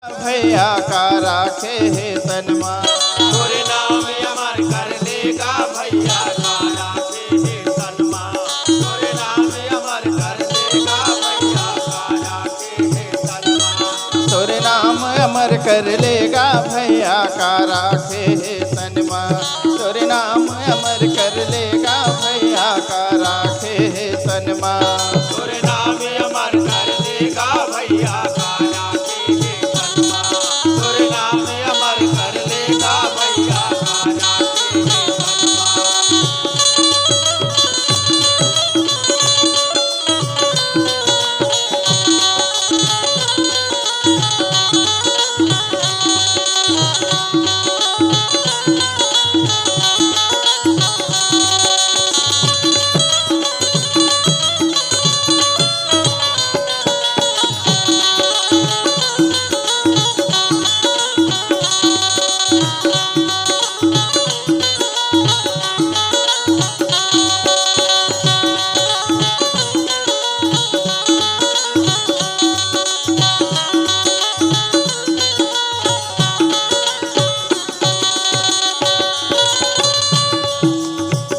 भैया का राखे है तनमा। तोरे नाम अमर कर लेगा भैया का राखे है तनमा। तोरे नाम अमर कर लेगा भैया का राखे है तनमा। तोरे नाम अमर कर लेगा भैया का राखे है तनमा। तोरे नाम अमर कर लेगा भैया का राखे है तनमा। तोरे नाम अमर कर लेगा भैया का राखे है तनमा। तोरे नाम अमर कर लेगा भैया का राखे है तनमा।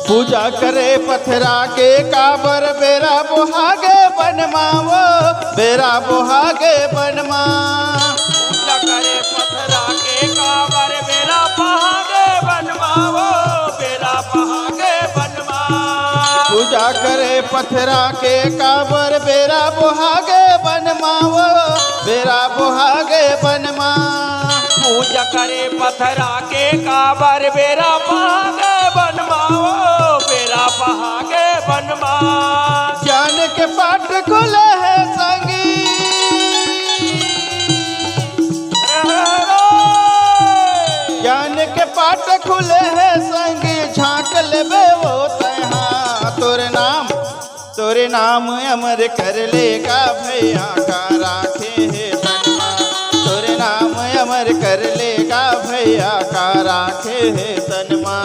पूजा करे पथरा के काबर बेरा बोहागे बनमावो। बेरा बोहागे बनमा। पूजा करे पथरा के काबर बेरा पहागे बनवावो। बेरा पहागे बनवा। पूजा करे पथरा के काबर बेरा बोहागे बनमावो। बेरा बोहागे बनमा। पूजा करे पथरा के काबर बेरा पहागे बनवावो। बेरा पहागे बनवा। ज्ञान के पाठ खुले है संगी। ज्ञान के पाठ खुले है संगी। झांक लेबे वो तहाँ। तोरे नाम अमर कर लेगा भैया का राखे है तनमा। तोरे नाम अमर कर लेगा भैया का राखे है तनमा।